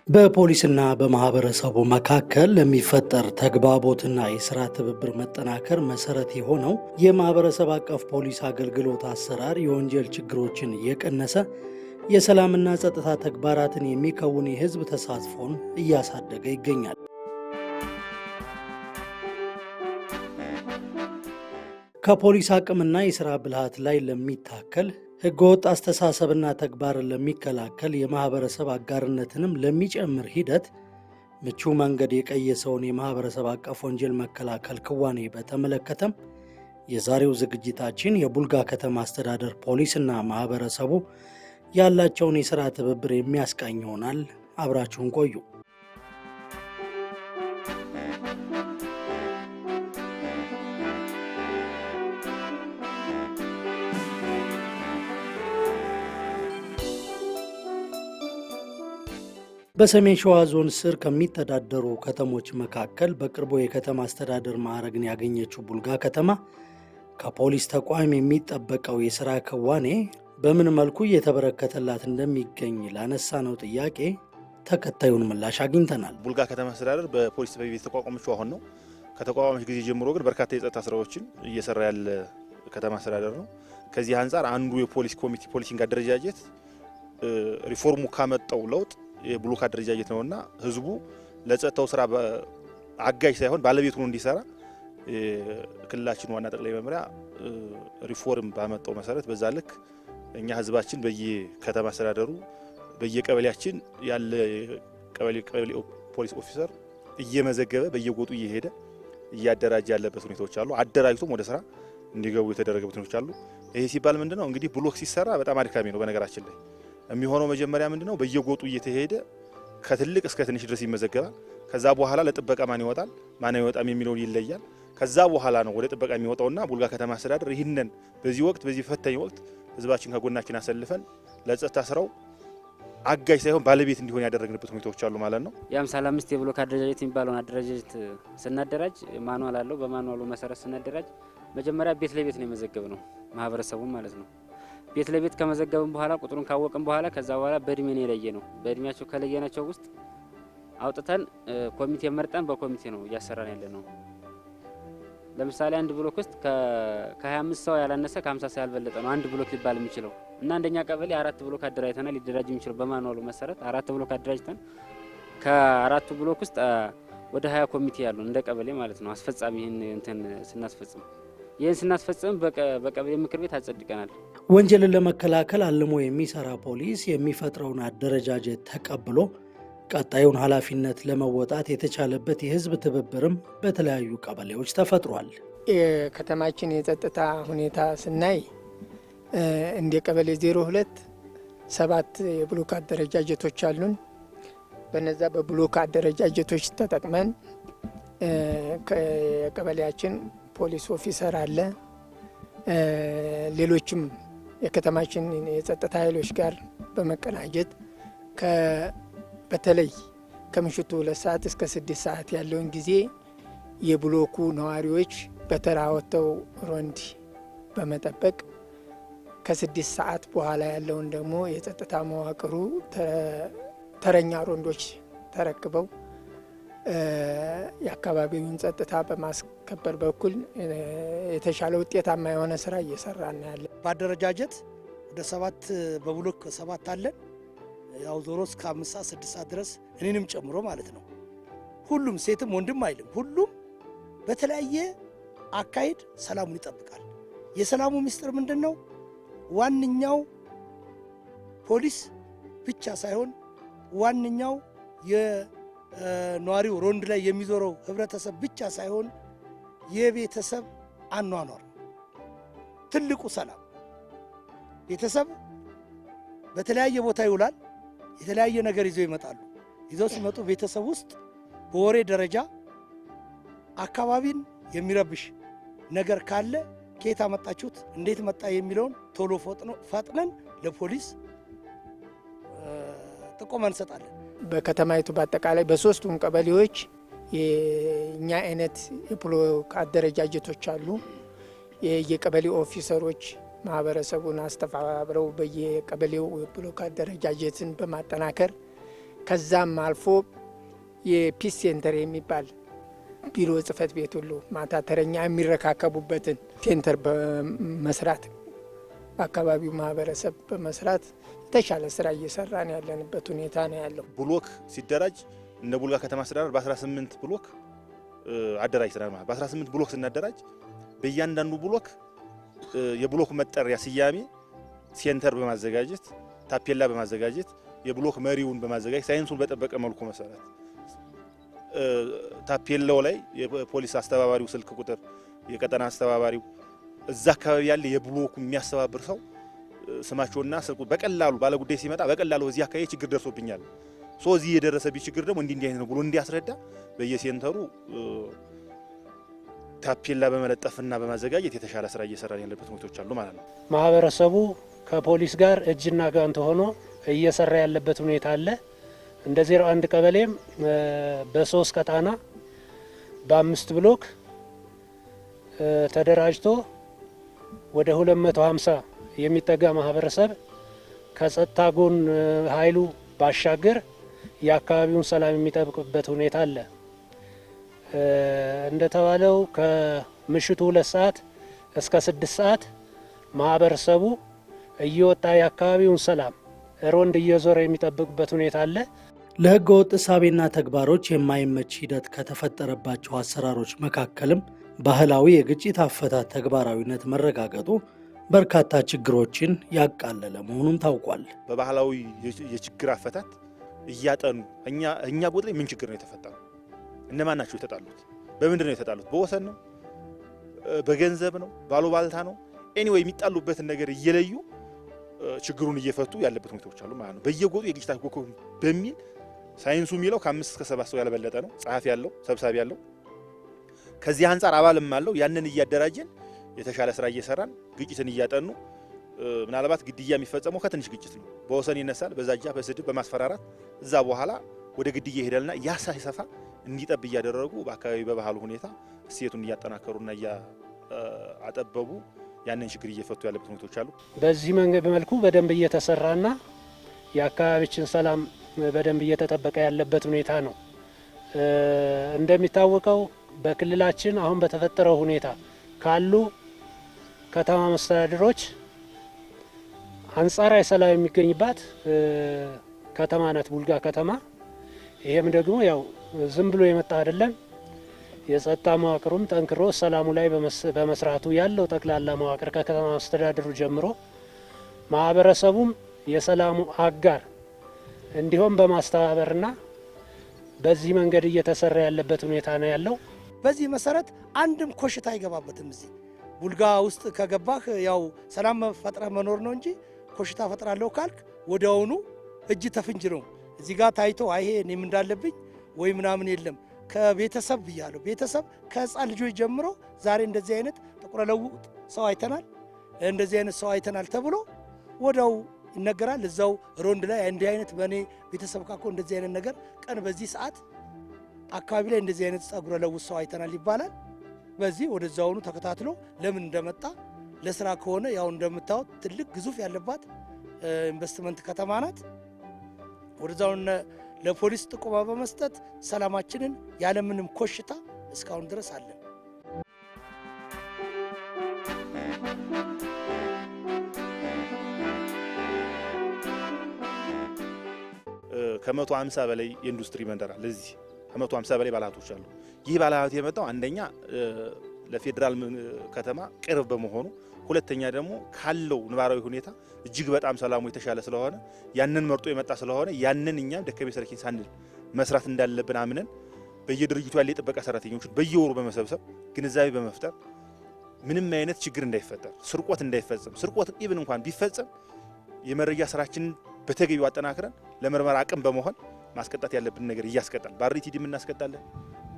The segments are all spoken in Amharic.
በፖሊስና በማህበረሰቡ መካከል ለሚፈጠር ተግባቦትና የሥራ ትብብር መጠናከር መሰረት የሆነው የማህበረሰብ አቀፍ ፖሊስ አገልግሎት አሰራር የወንጀል ችግሮችን እየቀነሰ የሰላምና ጸጥታ ተግባራትን የሚከውን የህዝብ ተሳትፎን እያሳደገ ይገኛል። ከፖሊስ አቅምና የሥራ ብልሃት ላይ ለሚታከል ህገወጥ አስተሳሰብና ተግባርን ለሚከላከል የማህበረሰብ አጋርነትንም ለሚጨምር ሂደት ምቹ መንገድ የቀየሰውን የማህበረሰብ አቀፍ ወንጀል መከላከል ክዋኔ በተመለከተም የዛሬው ዝግጅታችን የቡልጋ ከተማ አስተዳደር ፖሊስና ማህበረሰቡ ያላቸውን የሥራ ትብብር የሚያስቃኝ ይሆናል። አብራችሁን ቆዩ። በሰሜን ሸዋ ዞን ስር ከሚተዳደሩ ከተሞች መካከል በቅርቡ የከተማ አስተዳደር ማዕረግን ያገኘችው ቡልጋ ከተማ ከፖሊስ ተቋም የሚጠበቀው የሥራ ክዋኔ በምን መልኩ እየተበረከተላት እንደሚገኝ ላነሳነው ጥያቄ ተከታዩን ምላሽ አግኝተናል። ቡልጋ ከተማ አስተዳደር በፖሊስ ጽሕፈት ቤት የተቋቋመችው አሁን ነው። ከተቋቋመች ጊዜ ጀምሮ ግን በርካታ የጸጥታ ስራዎችን እየሰራ ያለ ከተማ አስተዳደር ነው። ከዚህ አንጻር አንዱ የፖሊስ ኮሚቴ ፖሊሲንግ አደረጃጀት ሪፎርሙ ካመጣው ለውጥ የብሎክ አደረጃጀት ነውና ህዝቡ ለጸጥታው ስራ አጋዥ ሳይሆን ባለቤት ሆኖ እንዲሰራ ክልላችን ዋና ጠቅላይ መምሪያ ሪፎርም ባመጣው መሰረት በዛ ልክ እኛ ህዝባችን በየከተማ አስተዳደሩ በየቀበሌያችን ያለ ቀበሌ ፖሊስ ኦፊሰር እየመዘገበ በየጎጡ እየሄደ እያደራጀ ያለበት ሁኔታዎች አሉ። አደራጅቶም ወደ ስራ እንዲገቡ የተደረገበት ሁኔታዎች አሉ። ይሄ ሲባል ምንድነው እንግዲህ ብሎክ ሲሰራ በጣም አድካሚ ነው። በነገራችን ላይ የሚሆነው መጀመሪያ ምንድነው በየጎጡ እየተሄደ ከትልቅ እስከ ትንሽ ድረስ ይመዘገባል። ከዛ በኋላ ለጥበቃ ማን ይወጣል ማን አይወጣም የሚለው ይለያል። ከዛ በኋላ ነው ወደ ጥበቃ የሚወጣውና ቡልጋ ከተማ አስተዳደር ይህንን በዚህ ወቅት በዚህ ፈታኝ ወቅት ህዝባችን ከጎናችን አሰልፈን ለጸጥታ ስራው አጋዥ ሳይሆን ባለቤት እንዲሆን ያደረግንበት ሁኔታዎች አሉ ማለት ነው። የ55 የብሎክ አደረጃጀት የሚባለውን አደረጃጀት ስናደራጅ ማኑዋል አለው። በማኑዋሉ መሰረት ስናደራጅ መጀመሪያ ቤት ለቤት ነው የመዘገብ ነው ማህበረሰቡን ማለት ነው። ቤት ለቤት ከመዘገብን በኋላ ቁጥሩን ካወቅን በኋላ ከዛ በኋላ በእድሜ ነው የለየ ነው። በእድሜያቸው ከለየናቸው ውስጥ አውጥተን ኮሚቴ መርጠን በኮሚቴ ነው እያሰራን ያለ ነው። ለምሳሌ አንድ ብሎክ ውስጥ ከ25 ሰው ያላነሰ ከ50 ሰው ያልበለጠ ነው አንድ ብሎክ ሊባል የሚችለው እና አንደኛ ቀበሌ 4 ብሎክ አደራጅተናል። ሊደራጅ የሚችለው በማኑዋሉ መሰረት 4 ብሎክ አደራጅተን ከአራቱ ብሎክ ውስጥ ወደ 20 ኮሚቴ ያሉ እንደ ቀበሌ ማለት ነው አስፈጻሚ እንትን ስናስፈጽም ይህን ስናስፈጽም በቀበሌ ምክር ቤት አጸድቀናል። ወንጀልን ለመከላከል አልሞ የሚሰራ ፖሊስ የሚፈጥረውን አደረጃጀት ተቀብሎ ቀጣዩን ኃላፊነት ለመወጣት የተቻለበት የህዝብ ትብብርም በተለያዩ ቀበሌዎች ተፈጥሯል። የከተማችን የጸጥታ ሁኔታ ስናይ እንደ ቀበሌ 02 7 የብሎክ አደረጃጀቶች አሉን። በነዛ በብሎክ አደረጃጀቶች ተጠቅመን ከቀበሌያችን ፖሊስ ኦፊሰር አለ። ሌሎችም የከተማችን የጸጥታ ኃይሎች ጋር በመቀናጀት በተለይ ከምሽቱ 2 ሰዓት እስከ 6 ሰዓት ያለውን ጊዜ የብሎኩ ነዋሪዎች በተራ ወጥተው ሮንድ በመጠበቅ ከ6 ሰዓት በኋላ ያለውን ደግሞ የጸጥታ መዋቅሩ ተረኛ ሮንዶች ተረክበው የአካባቢውን ጸጥታ በማስከበር በኩል የተሻለ ውጤታማ የሆነ ስራ እየሰራን ያለ። በአደረጃጀት ወደ 7 በብሎክ 7 አለን። ያው ዞሮ እስከ 5 ሰዓት 6 ሰዓት ድረስ እኔንም ጨምሮ ማለት ነው። ሁሉም ሴትም ወንድም አይልም። ሁሉም በተለያየ አካሄድ ሰላሙን ይጠብቃል። የሰላሙ ምስጢር ምንድነው? ዋንኛው ፖሊስ ብቻ ሳይሆን ዋንኛው የነዋሪው ሮንድ ላይ የሚዞረው ህብረተሰብ ብቻ ሳይሆን የቤተሰብ አኗኗር ትልቁ ሰላም። ቤተሰብ በተለያየ ቦታ ይውላል። የተለያየ ነገር ይዘው ይመጣሉ። ይዘው ሲመጡ ቤተሰብ ውስጥ በወሬ ደረጃ አካባቢን የሚረብሽ ነገር ካለ ከየት አመጣችሁት እንዴት መጣ የሚለውን ቶሎ ፈጥነን ለፖሊስ ጥቆማ እንሰጣለን። በከተማይቱ በአጠቃላይ በ3ቱም ቀበሌዎች የኛ አይነት የብሎክ አደረጃጀቶች አሉ። የቀበሌ ኦፊሰሮች ማህበረሰቡን አስተባብረው በየቀበሌው ብሎክ አደረጃጀትን በማጠናከር ከዛም አልፎ የፒስ ሴንተር የሚባል ቢሮ ጽህፈት ቤት ሁሉ ማታ ተረኛ የሚረካከቡበትን ሴንተር በመስራት በአካባቢው ማህበረሰብ በመስራት የተሻለ ስራ እየሰራን ያለንበት ሁኔታ ነው ያለው። ብሎክ ሲደራጅ እንደ ቡልጋ ከተማ አስተዳደር በ18 ብሎክ አደራጅተናል ማለት በ18 ብሎክ ስናደራጅ በእያንዳንዱ ብሎክ የብሎክ መጠሪያ ስያሜ ሴንተር በማዘጋጀት ታፔላ በማዘጋጀት የብሎክ መሪውን በማዘጋጀት ሳይንሱን በጠበቀ መልኩ መሰረት ታፔላው ላይ የፖሊስ አስተባባሪው ስልክ ቁጥር የቀጠና አስተባባሪው እዛ አካባቢ ያለ የብሎኩ የሚያስተባብር ሰው ስማቸውና ስልኩ በቀላሉ ባለጉዳይ ሲመጣ በቀላሉ እዚህ አካባቢ ችግር ደርሶብኛል እዚህ የደረሰብኝ ችግር ደግሞ እንዲህ አይነት ነው ብሎ እንዲያስረዳ በየሴንተሩ ታፔላ በመለጠፍና በማዘጋጀት የተሻለ ስራ እየሰራን ያለበት ሁኔታዎች አሉ ማለት ነው። ማህበረሰቡ ከፖሊስ ጋር እጅና ጓንት ሆኖ እየሰራ ያለበት ሁኔታ አለ። እንደ 01 ቀበሌም በ3 ቀጣና በ5 ብሎክ ተደራጅቶ ወደ 250 የሚጠጋ ማህበረሰብ ከጸጥታ ጎን ኃይሉ ባሻገር የአካባቢውን ሰላም የሚጠብቅበት ሁኔታ አለ። እንደተባለው ከምሽቱ 2 ሰዓት እስከ 6 ሰዓት ማህበረሰቡ እየወጣ የአካባቢውን ሰላም ሮንድ እየዞረ የሚጠብቅበት ሁኔታ አለ። ለህገ ወጥ እሳቤና ተግባሮች የማይመች ሂደት ከተፈጠረባቸው አሰራሮች መካከልም ባህላዊ የግጭት አፈታት ተግባራዊነት መረጋገጡ በርካታ ችግሮችን ያቃለለ መሆኑን ታውቋል። በባህላዊ የችግር አፈታት እያጠኑ እኛ ጎጥ ላይ ምን ችግር ነው የተፈጠረው? እነማን ናቸው የተጣሉት? በምንድን ነው የተጣሉት? በወሰን ነው? በገንዘብ ነው? ባሉባልታ ነው? ኤኒዌይ የሚጣሉበትን ነገር እየለዩ ችግሩን እየፈቱ ያለበት ሁኔታዎች አሉ ማለት ነው። በየጎጡ የግጭት አፈታት በሚል ሳይንሱ የሚለው ከ5 እስከ 7 ሰው ያልበለጠ ነው። ጸሐፊ ያለው ሰብሳቢ ያለው ከዚህ አንጻር አባልም አለው። ያንን እያደራጀን የተሻለ ስራ እየሰራን ግጭትን እያጠኑ ምናልባት ግድያ የሚፈጸመው ከትንሽ ግጭት ነው። በወሰን ይነሳል፣ በዛጃ በስድብ በማስፈራራት እዛ በኋላ ወደ ግድያ ይሄዳልና ያ ሳይሰፋ እንዲጠብ እያደረጉ በአካባቢ በባህሉ ሁኔታ እሴቱን እያጠናከሩና እያጠበቡ ያንን ችግር እየፈቱ ያለበት ሁኔታዎች አሉ። በዚህ መንገድ በመልኩ በደንብ እየተሰራና የአካባቢችን ሰላም በደንብ እየተጠበቀ ያለበት ሁኔታ ነው። እንደሚታወቀው በክልላችን አሁን በተፈጠረው ሁኔታ ካሉ ከተማ መስተዳድሮች አንጻራዊ ሰላም የሚገኝባት ከተማ ናት ቡልጋ ከተማ። ይሄም ደግሞ ያው ዝም ብሎ የመጣ አይደለም። የጸጥታ መዋቅሩም ጠንክሮ ሰላሙ ላይ በመስራቱ ያለው ጠቅላላ መዋቅር ከከተማ መስተዳድሩ ጀምሮ ማህበረሰቡም የሰላሙ አጋር እንዲሁም በማስተባበርና በዚህ መንገድ እየተሰራ ያለበት ሁኔታ ነው ያለው። በዚህ መሰረት አንድም ኮሽታ አይገባበትም። እዚህ ቡልጋ ውስጥ ከገባህ ያው ሰላም ፈጥረህ መኖር ነው እንጂ ኮሽታ ፈጥራለሁ ካልክ ወዲያውኑ እጅ ተፍንጅ ነው። እዚህ ጋር ታይቶ አይሄ እኔም እንዳለብኝ ወይ ምናምን የለም። ከቤተሰብ ብያለሁ። ቤተሰብ ከህፃን ልጆች ጀምሮ ዛሬ እንደዚህ አይነት ጥቁረ ለውጥ ሰው አይተናል፣ እንደዚህ አይነት ሰው አይተናል ተብሎ ወዲያው ይነገራል። እዛው ሮንድ ላይ እንዲህ አይነት በእኔ ቤተሰብ ካኮ እንደዚህ አይነት ነገር ቀን በዚህ ሰዓት አካባቢ ላይ እንደዚህ አይነት ጸጉረ ለውጥ ሰው አይተናል ይባላል። በዚህ ወደዛውኑ ተከታትሎ ለምን እንደመጣ ለስራ ከሆነ ያው እንደምታዩት ትልቅ ግዙፍ ያለባት ኢንቨስትመንት ከተማ ናት። ወደዛው ለፖሊስ ጥቆማ በመስጠት ሰላማችንን ያለምንም ኮሽታ እስካሁን ድረስ አለን። ከ150 በላይ የኢንዱስትሪ መንደር አለ። እዚህ ከ150 በላይ ባለሀብቶች አሉ። ይህ ባለሀብት የመጣው አንደኛ ለፌዴራል ከተማ ቅርብ በመሆኑ፣ ሁለተኛ ደግሞ ካለው ነባራዊ ሁኔታ እጅግ በጣም ሰላሙ የተሻለ ስለሆነ ያንን መርጦ የመጣ ስለሆነ ያንን እኛም ደከመኝ ሰለቸኝ ሳንል መስራት እንዳለብን አምነን በየድርጅቱ ያለ የጥበቃ ሰራተኞችን በየወሩ በመሰብሰብ ግንዛቤ በመፍጠር ምንም አይነት ችግር እንዳይፈጠር፣ ስርቆት እንዳይፈጸም፣ ስርቆት ኢቭን እንኳን ቢፈጸም የመረጃ ስራችንን በተገቢው አጠናክረን ለምርመራ አቅም በመሆን ማስቀጣት ያለብን ነገር እያስቀጣል በአርቲዲም እናስቀጣለን።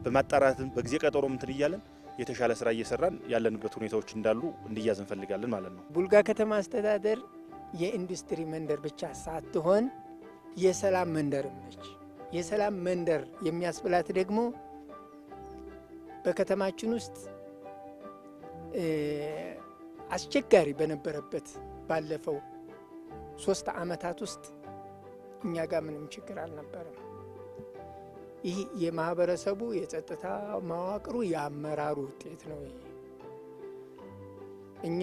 በማጣራትም በጊዜ ቀጠሮም እንትን እያለን የተሻለ ስራ እየሰራን ያለንበት ሁኔታዎች እንዳሉ እንዲያዝ እንፈልጋለን ማለት ነው። ቡልጋ ከተማ አስተዳደር የኢንዱስትሪ መንደር ብቻ ሳትሆን የሰላም መንደርም ነች። የሰላም መንደር የሚያስብላት ደግሞ በከተማችን ውስጥ አስቸጋሪ በነበረበት ባለፈው 3 ዓመታት ውስጥ እኛ ጋር ምንም ችግር አልነበረም። ይህ የማህበረሰቡ የጸጥታ መዋቅሩ የአመራሩ ውጤት ነው። ይሄ እኛ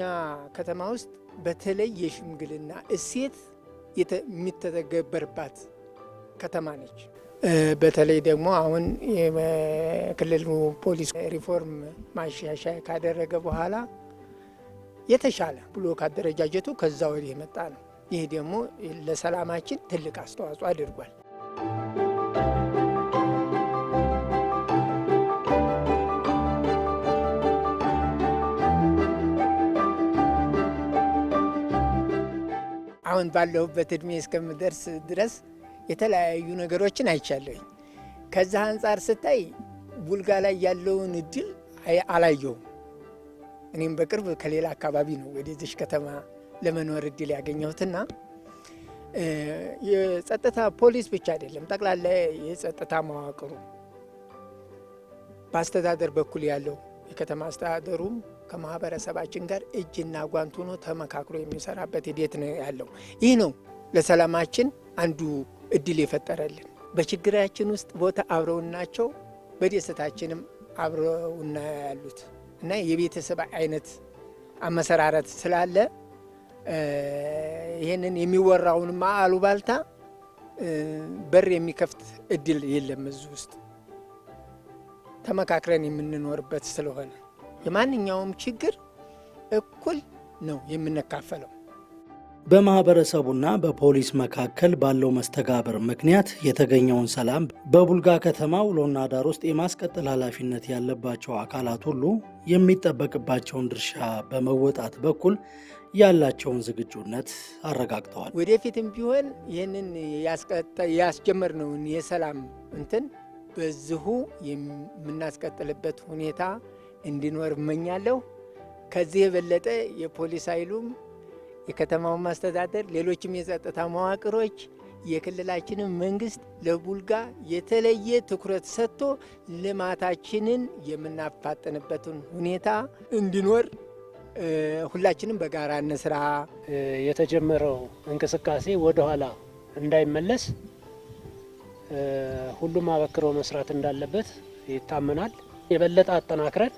ከተማ ውስጥ በተለይ የሽምግልና እሴት የሚተገበርባት ከተማ ነች። በተለይ ደግሞ አሁን የክልሉ ፖሊስ ሪፎርም ማሻሻያ ካደረገ በኋላ የተሻለ ብሎክ አደረጃጀቱ ከዛ ወዲህ የመጣ ነው። ይህ ደግሞ ለሰላማችን ትልቅ አስተዋጽኦ አድርጓል። አሁን ባለሁበት እድሜ እስከምደርስ ድረስ የተለያዩ ነገሮችን አይቻለሁኝ። ከዛ አንጻር ስታይ ቡልጋ ላይ ያለውን እድል አላየውም። እኔም በቅርብ ከሌላ አካባቢ ነው ወደዚህ ከተማ ለመኖር እድል ያገኘሁትና የጸጥታ ፖሊስ ብቻ አይደለም፣ ጠቅላላ የጸጥታ መዋቅሩ በአስተዳደር በኩል ያለው የከተማ አስተዳደሩም ከማህበረሰባችን ጋር እጅና ጓንት ሆኖ ተመካክሮ የሚሰራበት ሂደት ነው ያለው። ይህ ነው ለሰላማችን አንዱ እድል የፈጠረልን። በችግራችን ውስጥ ቦታ አብረውናቸው፣ በደስታችንም አብረውና ያሉት እና የቤተሰብ አይነት አመሰራረት ስላለ ይህንን የሚወራውን አሉባልታ በር የሚከፍት እድል የለም። እዚህ ውስጥ ተመካክረን የምንኖርበት ስለሆነ የማንኛውም ችግር እኩል ነው የምንካፈለው። በማህበረሰቡና በፖሊስ መካከል ባለው መስተጋብር ምክንያት የተገኘውን ሰላም በቡልጋ ከተማ ውሎና ዳር ውስጥ የማስቀጠል ኃላፊነት ያለባቸው አካላት ሁሉ የሚጠበቅባቸውን ድርሻ በመወጣት በኩል ያላቸውን ዝግጁነት አረጋግጠዋል። ወደፊትም ቢሆን ይህንን ያስጀመርነውን የሰላም እንትን በዚሁ የምናስቀጥልበት ሁኔታ እንዲኖር እመኛለሁ። ከዚህ የበለጠ የፖሊስ ኃይሉም የከተማው ማስተዳደር፣ ሌሎችም የጸጥታ መዋቅሮች፣ የክልላችንን መንግስት ለቡልጋ የተለየ ትኩረት ሰጥቶ ልማታችንን የምናፋጥንበትን ሁኔታ እንዲኖር ሁላችንም በጋራ እንስራ። የተጀመረው እንቅስቃሴ ወደኋላ እንዳይመለስ ሁሉም አበክሮ መስራት እንዳለበት ይታመናል። የበለጠ አጠናክረን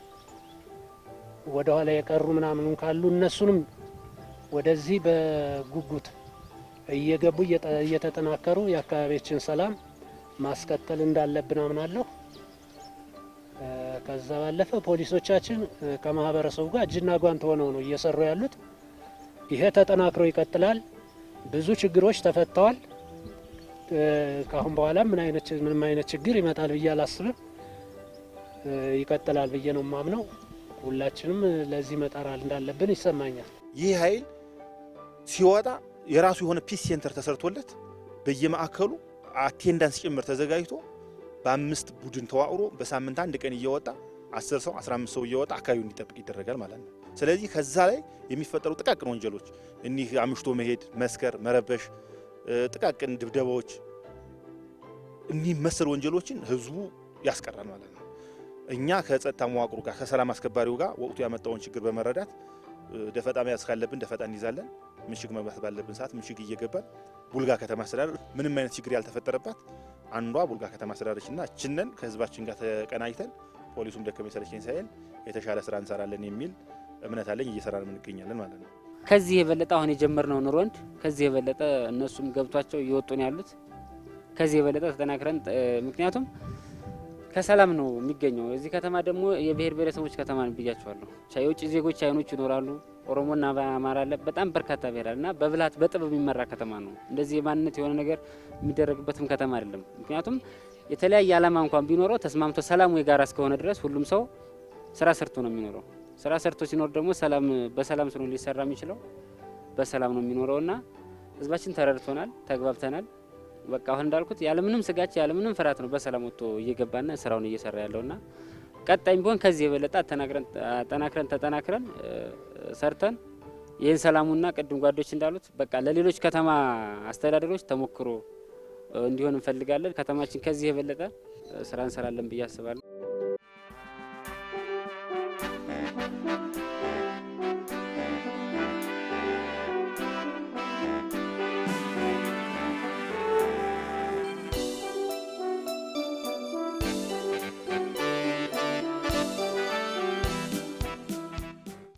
ወደኋላ የቀሩ ምናምን ካሉ እነሱንም ወደዚህ በጉጉት እየገቡ እየተጠናከሩ የአካባቢያችን ሰላም ማስቀጠል እንዳለብን አምናለሁ። ከዛ ባለፈ ፖሊሶቻችን ከማህበረሰቡ ጋር እጅና ጓንት ሆነው ነው እየሰሩ ያሉት። ይሄ ተጠናክሮ ይቀጥላል። ብዙ ችግሮች ተፈተዋል። ከአሁን በኋላ ምንም አይነት ችግር ይመጣል ብዬ አላስብም። ይቀጥላል ብዬ ነው የማምነው። ሁላችንም ለዚህ መጣራል እንዳለብን ይሰማኛል። ይህ ኃይል ሲወጣ የራሱ የሆነ ፒስ ሴንተር ተሰርቶለት በየማዕከሉ አቴንዳንስ ጭምር ተዘጋጅቶ በ5 ቡድን ተዋቅሮ በሳምንት አንድ ቀን እየወጣ 10 ሰው 15 ሰው እየወጣ አካባቢውን እንዲጠብቅ ይደረጋል ማለት ነው። ስለዚህ ከዛ ላይ የሚፈጠሩ ጥቃቅን ወንጀሎች እኒህ አምሽቶ መሄድ፣ መስከር፣ መረበሽ፣ ጥቃቅን ድብደባዎች፣ እኒህ መሰል ወንጀሎችን ህዝቡ ያስቀራል ማለት ነው። እኛ ከጸጥታ መዋቅሩ ጋር ከሰላም አስከባሪው ጋር ወቅቱ ያመጣውን ችግር በመረዳት ደፈጣ መያዝ ካለብን ደፈጣ እንይዛለን። ምሽግ መግባት ባለብን ሰዓት ምሽግ እየገባን ቡልጋ ከተማ አስተዳደር ምንም አይነት ችግር ያልተፈጠረባት አንዷ ቡልጋ ከተማ አስተዳደርችና እችነን ከህዝባችን ጋር ተቀናጅተን ፖሊሱም ደከመኝ ሰለቸኝ ሳይል የተሻለ ስራ እንሰራለን የሚል እምነት አለኝ። እየሰራን እንገኛለን ማለት ነው። ከዚህ የበለጠ አሁን የጀመርነው ኑሮንድ ከዚህ የበለጠ እነሱም ገብቷቸው እየወጡ ነው ያሉት። ከዚህ የበለጠ ተጠናክረን ምክንያቱም ከሰላም ነው የሚገኘው። እዚህ ከተማ ደግሞ የብሔር ብሔረሰቦች ከተማ ነው ብያቸዋለሁ። የውጭ ዜጎች አይኖች ይኖራሉ። ኦሮሞና አማራ አለ፣ በጣም በርካታ ብሔር አለና በብልሃት በጥበብ የሚመራ ከተማ ነው። እንደዚህ የማንነት የሆነ ነገር የሚደረግበትም ከተማ አይደለም። ምክንያቱም የተለያየ ዓላማ እንኳን ቢኖረው ተስማምቶ ሰላሙ የጋራ እስከሆነ ድረስ ሁሉም ሰው ስራ ሰርቶ ነው የሚኖረው። ስራ ሰርቶ ሲኖር ደግሞ በሰላም ስለሆነ ሊሰራ የሚችለው በሰላም ነው የሚኖረውና ህዝባችን ተረድቶናል፣ ተግባብተናል። በቃ አሁን እንዳልኩት ያለምንም ስጋት ያለምንም ፍርሃት ነው በሰላም ወጥቶ እየገባና ስራውን እየሰራ ያለውና ቀጣይም ቢሆን ከዚህ የበለጠ ተጠናክረን ሰርተን ይህን ሰላሙና ቅድም ጓዶች እንዳሉት በቃ ለሌሎች ከተማ አስተዳደሮች ተሞክሮ እንዲሆን እንፈልጋለን። ከተማችን ከዚህ የበለጠ ስራ እንሰራለን ብዬ አስባለሁ።